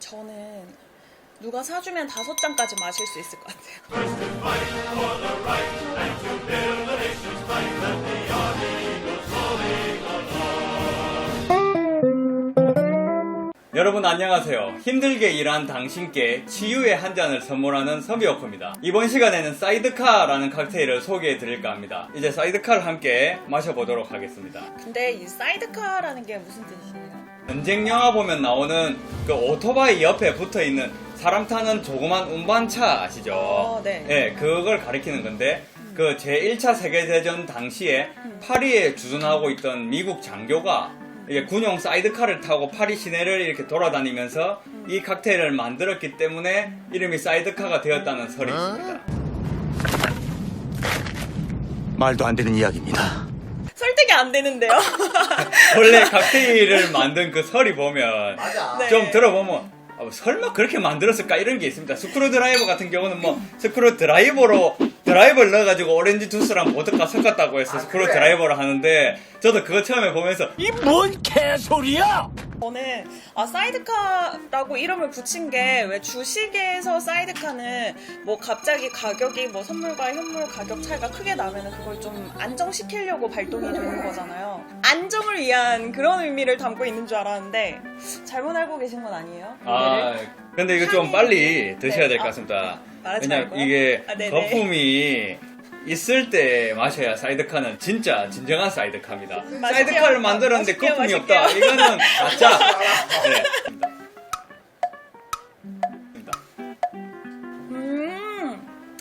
저는 누가 사주면 5잔까지 마실 수 있을 것 같아요. 여러분 안녕하세요. 힘들게 일한 당신께 치유의 한 잔을 선물하는 서비오크입니다. 이번 시간에는 사이드카라는 칵테일을 소개해 드릴까 합니다. 이제 사이드카를 함께 마셔보도록 하겠습니다. 근데 이 사이드카라는 게 무슨 뜻이에요? 전쟁 영화 보면 나오는 그 오토바이 옆에 붙어있는 사람 타는 조그만 운반차 아시죠? 네. 네, 그걸 가리키는 건데 그 제1차 세계대전 당시에 파리에 주둔하고 있던 미국 장교가 이게 군용 사이드카를 타고 파리 시내를 이렇게 돌아다니면서 이 칵테일을 만들었기 때문에 이름이 사이드카가 되었다는 설이 있습니다. 말도 안 되는 이야기입니다. 설득이 안 되는데요? 원래 칵테일을 만든 그 설이 보면 네. 좀 들어보면 설마 그렇게 만들었을까 이런 게 있습니다. 스크루드라이버 같은 경우는 뭐 스크루드라이버로 드라이버를 넣어가지고 오렌지 주스랑 보드카 섞었다고 해서 스크루드라이버를 하는데 저도 그거 처음에 보면서 이 뭔 개소리야! 저는 사이드카라고 이름을 붙인 게 왜 주식에서 사이드카는 뭐 갑자기 가격이 뭐 선물과 현물 가격 차이가 크게 나면은 그걸 좀 안정시키려고 발동이 되는 거잖아요. 안정을 위한 그런 의미를 담고 있는 줄 알았는데 잘못 알고 계신 건 아니에요? 근데 이거 좀 빨리 드셔야 네. 될 것 같습니다. 말하지 왜냐면 말고요? 이게 네네. 거품이 있을 때 마셔야 사이드카는 진짜 진정한 사이드카입니다. 맛있게요. 사이드카를 만들었는데 맛있게요, 거품이 맛있게요. 없다. 이거는 가짜. 네.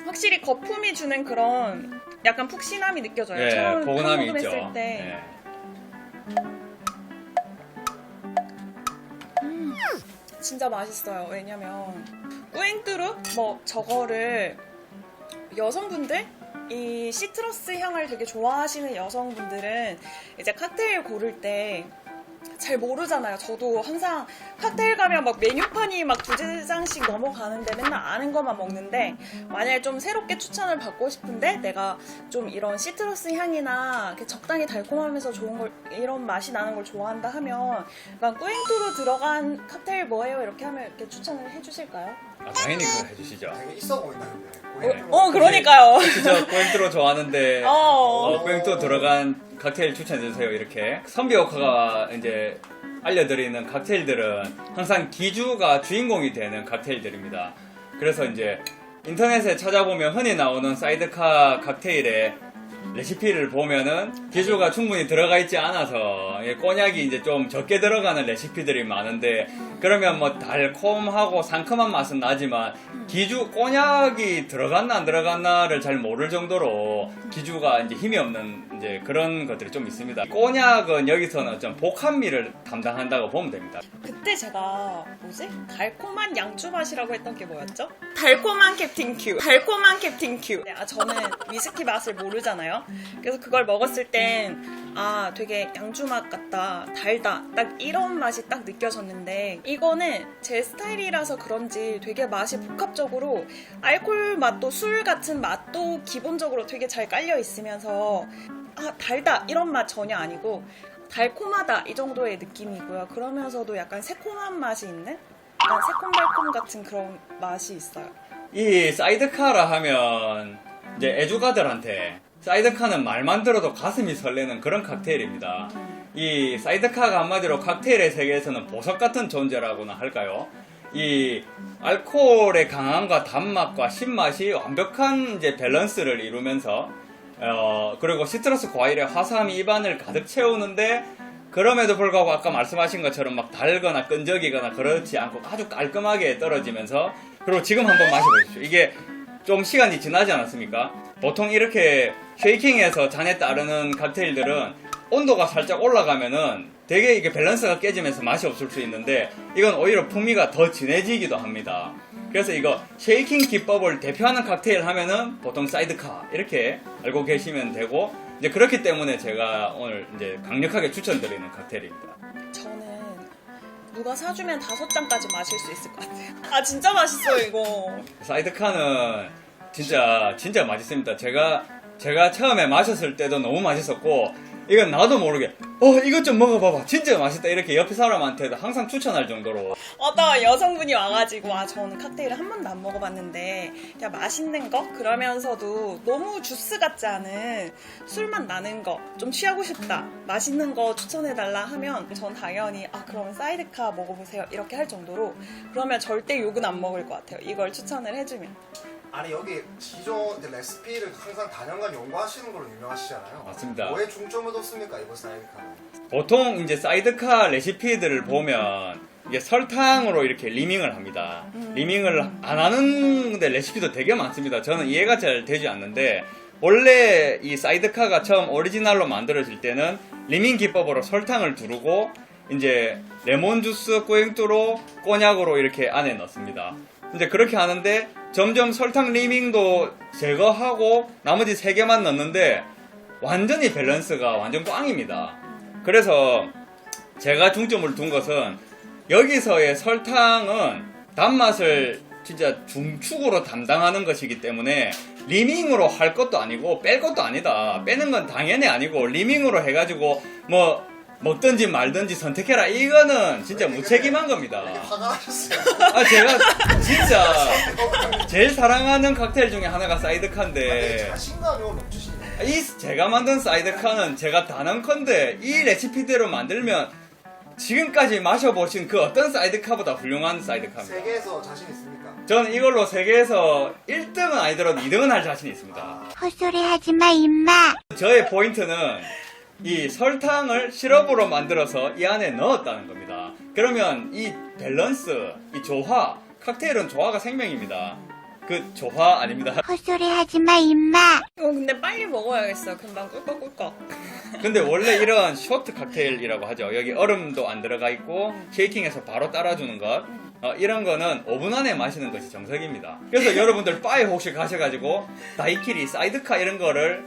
확실히 거품이 주는 그런 약간 푹신함이 느껴져요. 네, 처음 포근함이 먹음했을 있죠. 때. 네. 진짜 맛있어요. 왜냐면 꾸잉뚜루 뭐 저거를 여성분들 이 시트러스 향을 되게 좋아하시는 여성분들은 이제 칵테일 고를 때 잘 모르잖아요. 저도 항상 칵테일 가면 막 메뉴판이 막 2장씩 넘어가는데 맨날 아는 것만 먹는데 만약에 좀 새롭게 추천을 받고 싶은데 내가 좀 이런 시트러스 향이나 이렇게 적당히 달콤하면서 좋은 걸 이런 맛이 나는 걸 좋아한다 하면 약간 꾸잉뚜루 들어간 칵테일 뭐예요? 이렇게 하면 이렇게 추천을 해주실까요? 당연히 그거 해주시죠. 되게 있어 보인다는데. 네. 그러니까요. 진짜 꾸잉뚜루 좋아하는데 꾸잉뚜루 들어간 칵테일 추천해주세요. 이렇게 선비오카가 이제 알려드리는 칵테일들은 항상 기주가 주인공이 되는 칵테일들입니다. 그래서 이제 인터넷에 찾아보면 흔히 나오는 사이드카 칵테일의 레시피를 보면은 기주가 충분히 들어가 있지 않아서 꼬냑이 이제 좀 적게 들어가는 레시피들이 많은데 그러면 뭐 달콤하고 상큼한 맛은 나지만 기주 꼬냑이 들어갔나 안 들어갔나를 잘 모를 정도로 기주가 이제 힘이 없는 이제 그런 것들이 좀 있습니다. 꼬냑은 여기서는 좀 복합미를 담당한다고 보면 됩니다. 그때 제가 달콤한 양주 맛이라고 했던 게 뭐였죠? 달콤한 캡틴 큐. 달콤한 캡틴 큐. 저는 위스키 맛을 모르잖아요. 그래서 그걸 먹었을 땐 되게 양주 맛 같다, 달다, 딱 이런 맛이 딱 느껴졌는데 이거는 제 스타일이라서 그런지 되게 맛이 복합적으로 알코올 맛도 술 같은 맛도 기본적으로 되게 잘 깔려 있으면서 달다 이런 맛 전혀 아니고 달콤하다 이 정도의 느낌이고요. 그러면서도 약간 새콤한 맛이 있는 약간 새콤달콤 같은 그런 맛이 있어요. 이 사이드카라 하면 이제 애주가들한테 사이드카는 말만 들어도 가슴이 설레는 그런 칵테일입니다. 이 사이드카가 한마디로 칵테일의 세계에서는 보석 같은 존재라고나 할까요? 이 알코올의 강함과 단맛과 신맛이 완벽한 이제 밸런스를 이루면서 그리고 시트러스 과일의 화사함이 입안을 가득 채우는데 그럼에도 불구하고 아까 말씀하신 것처럼 막 달거나 끈적이거나 그렇지 않고 아주 깔끔하게 떨어지면서 그리고 지금 한번 마셔보십시오. 이게 좀 시간이 지나지 않았습니까? 보통 이렇게 쉐이킹해서 잔에 따르는 칵테일들은 온도가 살짝 올라가면은 되게 이게 밸런스가 깨지면서 맛이 없을 수 있는데 이건 오히려 풍미가 더 진해지기도 합니다. 그래서 이거 쉐이킹 기법을 대표하는 칵테일 하면은 보통 사이드카 이렇게 알고 계시면 되고 이제 그렇기 때문에 제가 오늘 이제 강력하게 추천드리는 칵테일입니다. 저는 누가 사주면 5잔까지 마실 수 있을 것 같아요. 진짜 맛있어요 이거. 사이드카는 진짜 맛있습니다. 제가 처음에 마셨을 때도 너무 맛있었고 이건 나도 모르게 이것 좀 먹어봐봐 진짜 맛있다 이렇게 옆에 사람한테도 항상 추천할 정도로. 어떤 여성분이 와가지고 저는 칵테일을 한 번도 안 먹어봤는데 그냥 맛있는 거 그러면서도 너무 주스 같지 않은 술맛 나는 거 좀 취하고 싶다 맛있는 거 추천해달라 하면 전 당연히 그러면 사이드카 먹어보세요 이렇게 할 정도로 그러면 절대 욕은 안 먹을 것 같아요. 이걸 추천을 해주면. 아니 여기 기존 이제 레시피를 항상 단연간 연구하시는 걸로 유명하시잖아요. 맞습니다. 뭐에 중점을 뒀습니까 이번 사이드카는? 보통 이제 사이드카 레시피들을 보면 이게 설탕으로 이렇게 리밍을 합니다. 리밍을 안 하는 데 레시피도 되게 많습니다. 저는 이해가 잘 되지 않는데 원래 이 사이드카가 처음 오리지널로 만들어질 때는 리밍 기법으로 설탕을 두르고 이제 레몬 주스, 꼬행뚜로, 꼬냑으로 이렇게 안에 넣습니다. 이제 그렇게 하는데 점점 설탕 리밍도 제거하고 나머지 3개만 넣는데 완전히 밸런스가 완전 꽝입니다. 그래서 제가 중점을 둔 것은 여기서의 설탕은 단맛을 진짜 중축으로 담당하는 것이기 때문에 리밍으로 할 것도 아니고 뺄 것도 아니다. 빼는 건 당연히 아니고 리밍으로 해가지고 뭐 먹든지 말든지 선택해라. 이거는 진짜 무책임한 겁니다. 이렇게 화가 나셨어요. 제가 진짜 제일 사랑하는 칵테일 중에 하나가 사이드카인데 자신감이 넘치시네요. 제가 만든 사이드카는 제가 단언컨대 이 레시피대로 만들면 지금까지 마셔보신 그 어떤 사이드카보다 훌륭한 사이드카입니다. 세계에서 자신 있습니까? 저는 이걸로 세계에서 1등은 아니더라도 2등은 할 자신이 있습니다. 헛소리 하지마 임마. 저의 포인트는 이 설탕을 시럽으로 만들어서 이 안에 넣었다는 겁니다. 그러면 이 밸런스, 이 조화, 칵테일은 조화가 생명입니다. 그 조화 아닙니다. 헛소리 하지마 임마. 이거 근데 빨리 먹어야겠어요. 금방 꿀꺽꿀꺽. 근데 원래 이런 쇼트 칵테일이라고 하죠. 여기 얼음도 안 들어가 있고 쉐이킹해서 바로 따라주는 것. 이런 거는 5분 안에 마시는 것이 정석입니다. 그래서 여러분들 바에 혹시 가셔가지고 다이키리, 사이드카 이런 거를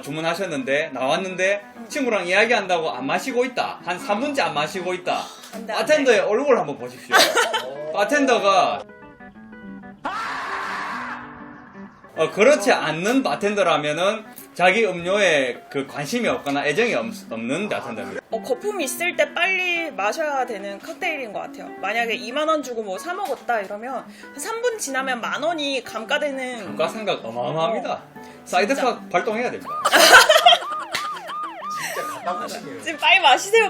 주문하셨는데 나왔는데 친구랑 이야기한다고 안 마시고 있다. 한 3분째 안 마시고 있다. 안 돼, 안 돼. 바텐더의 얼굴 한번 보십시오. 바텐더가 그렇지 않는 바텐더라면은 자기 음료에 그 관심이 없거나 애정이 없는 바텐더입니다. 거품이 있을 때 빨리 마셔야 되는 칵테일인 것 같아요. 만약에 2만원 주고 뭐 사 먹었다 이러면 한 3분 지나면 10,000원이 감가되는. 감가 생각 어마어마합니다. 사이드카 발동해야 됩니다. 진짜 갖다 보시네요. 지금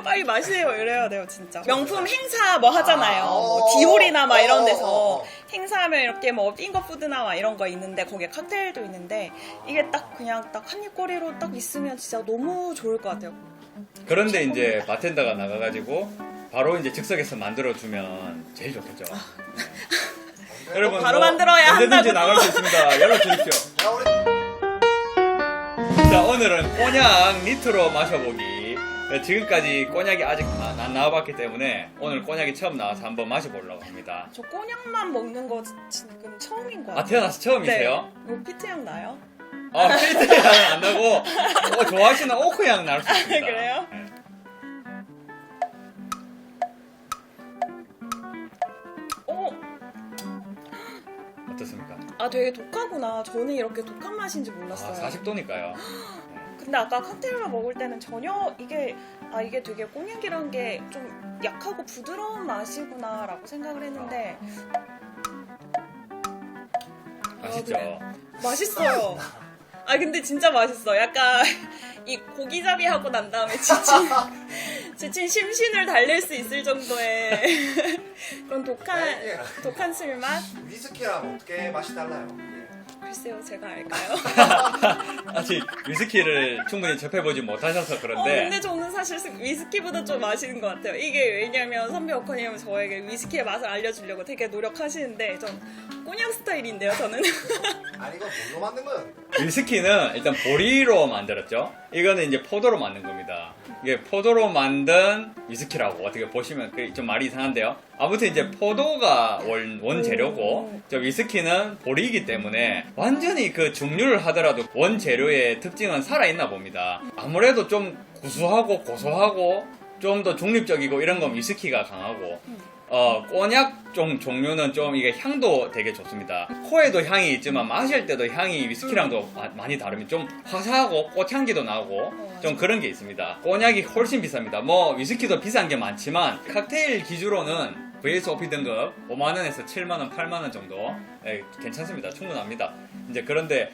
빨리 마시세요 이래야 돼요 진짜. 명품 행사 뭐 하잖아요. 뭐 디올이나 막 이런 데서 행사하면 이렇게 뭐 핑거푸드나 막 이런 거 있는데 거기에 칵테일도 있는데 이게 딱 그냥 딱 한입거리로 딱 있으면 진짜 너무 좋을 것 같아요. 그런데 이제 바텐더가 나가가지고 바로 이제 즉석에서 만들어주면 제일 좋겠죠. 네. 여러분 바로 만들어야 언제든지 한다고. 나갈 수 있습니다. 열어주십시오. 야, 우리 자, 오늘은 꼬냑 니트로 마셔보기. 지금까지 꼬냑이 아직 안 나와봤기 때문에 오늘 꼬냑이 처음 나와서 한번 마셔보려고 합니다. 저 꼬냑만 먹는 거 지금 처음인 것 같아요. 태어나서 처음이세요? 네. 뭐 피트향 나요? 필터 향은 안 나고 좋아하시는 오크 향 날 수 있습니다. 그래요? 네. 어떻습니까? 되게 독하구나. 저는 이렇게 독한 맛인지 몰랐어요. 40도니까요. 근데 아까 칵테일을 먹을 때는 전혀 이게 되게 꼬냑이란 게 좀 약하고 부드러운 맛이구나라고 생각을 했는데 아시죠? 그래. 맛있어요. 근데 진짜 맛있어. 약간 이 고기잡이 하고 난 다음에 지친 심신을 달랠 수 있을 정도의 그런 독한 술맛? 위스키랑 어떻게 맛이 달라요? 글쎄요, 제가 알까요? 아직 위스키를 충분히 접해보지 못하셔서 그런데 근데 저는 사실 위스키보다 좀 마시는 것 같아요. 이게 왜냐면 선배 어커님은 저에게 위스키의 맛을 알려주려고 되게 노력하시는데 전 꼬냑 스타일인데요, 저는. 아니 이거 뭘로 만든 거예요? 위스키는 일단 보리로 만들었죠. 이거는 이제 포도로 만든 겁니다. 이게 포도로 만든 위스키라고 어떻게 보시면 좀 말이 이상한데요. 아무튼 이제 포도가 원재료고 저 위스키는 보리이기 때문에 완전히 그 증류를 하더라도 원재료의 특징은 살아있나 봅니다. 아무래도 좀 구수하고 고소하고 좀 더 중립적이고 이런 건 위스키가 강하고 꼬냑 종류는 좀 이게 향도 되게 좋습니다. 코에도 향이 있지만 마실 때도 향이 위스키랑도 많이 다르면 좀 화사하고 꽃향기도 나고 좀 그런 게 있습니다. 꼬냑이 훨씬 비쌉니다. 뭐 위스키도 비싼 게 많지만 칵테일 기준으로는 VSOP 등급 5만원에서 7만원, 8만원 정도 괜찮습니다. 충분합니다. 이제 그런데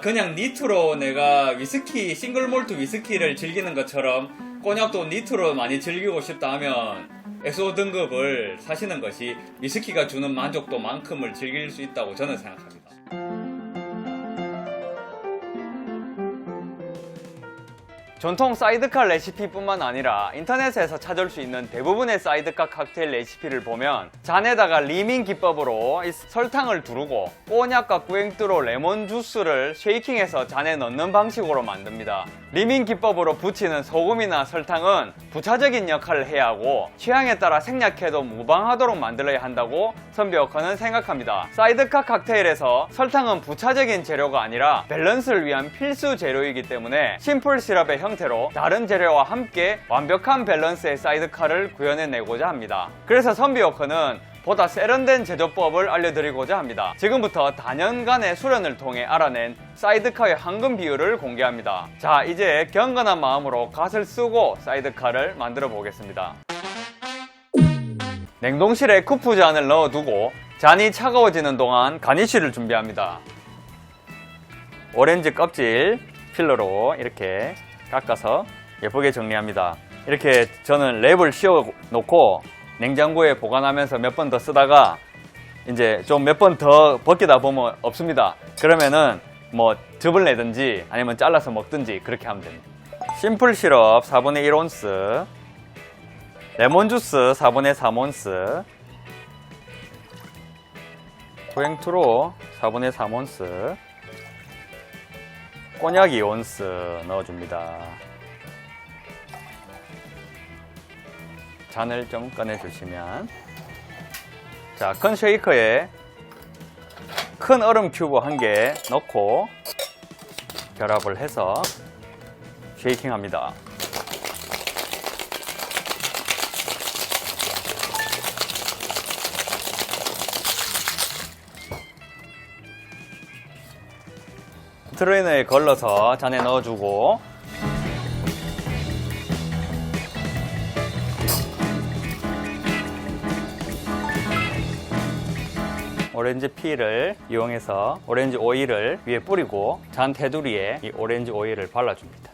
그냥 니트로 내가 위스키 싱글 몰트 위스키를 즐기는 것처럼 꼬냑도 니트로 많이 즐기고 싶다 하면 SO 등급을 사시는 것이 위스키가 주는 만족도만큼을 즐길 수 있다고 저는 생각합니다. 전통 사이드카 레시피뿐만 아니라 인터넷에서 찾을 수 있는 대부분의 사이드카 칵테일 레시피를 보면 잔에다가 리밍 기법으로 설탕을 두르고 꼬냑과 꾸앵뚜로 레몬 주스를 쉐이킹해서 잔에 넣는 방식으로 만듭니다. 리밍 기법으로 붙이는 소금이나 설탕은 부차적인 역할을 해야 하고 취향에 따라 생략해도 무방하도록 만들어야 한다고 선비워커는 생각합니다. 사이드카 칵테일에서 설탕은 부차적인 재료가 아니라 밸런스를 위한 필수 재료이기 때문에 심플 시럽의 형태로 다른 재료와 함께 완벽한 밸런스의 사이드카를 구현해내고자 합니다. 그래서 선비워커는 보다 세련된 제조법을 알려드리고자 합니다. 지금부터 다년간의 수련을 통해 알아낸 사이드카의 황금 비율을 공개합니다. 자, 이제 경건한 마음으로 갓을 쓰고 사이드카를 만들어 보겠습니다. 냉동실에 쿠프 잔을 넣어두고 잔이 차가워지는 동안 가니쉬를 준비합니다. 오렌지 껍질 필러로 이렇게 깎아서 예쁘게 정리합니다. 이렇게 저는 랩을 씌워 놓고 냉장고에 보관하면서 몇 번 더 쓰다가 이제 좀 몇 번 더 벗기다 보면 없습니다. 그러면은 뭐 즙을 내든지 아니면 잘라서 먹든지 그렇게 하면 됩니다. 심플 시럽 4분의 1온스, 레몬 주스 4분의 3온스, 꾸앵뚜로 4분의 3온스, 꼬냑 2온스 넣어줍니다. 잔을 좀 꺼내주시면, 자, 큰 쉐이커에 큰 얼음 큐브 1개 넣고 결합을 해서 쉐이킹 합니다. 트레이너에 걸러서 잔에 넣어주고, 오렌지 필을 이용해서 오렌지 오일을 위에 뿌리고 잔 테두리에 이 오렌지 오일을 발라줍니다.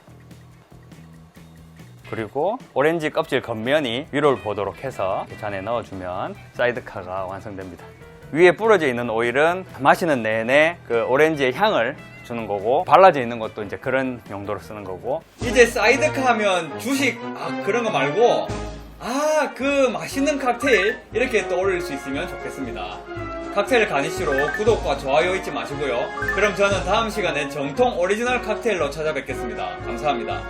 그리고 오렌지 껍질 겉면이 위로 보도록 해서 잔에 넣어주면 사이드카가 완성됩니다. 위에 뿌려져 있는 오일은 마시는 내내 그 오렌지의 향을 주는 거고, 발라져 있는 것도 이제 그런 용도로 쓰는 거고. 이제 사이드카 하면 주식 그런 거 말고 그 맛있는 칵테일 이렇게 떠올릴 수 있으면 좋겠습니다. 칵테일 가니쉬로 구독과 좋아요 잊지 마시고요. 그럼 저는 다음 시간에 정통 오리지널 칵테일로 찾아뵙겠습니다. 감사합니다.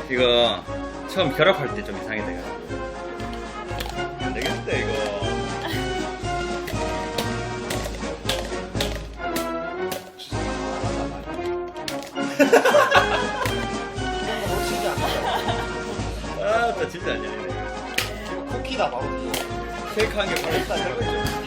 이거 처음 결합할 때 좀 이상해 돼가지고 안 되겠다 이거. 나 진짜 안 되네. 쿠키다 바로. 쉐이크 한 개 바로 있다.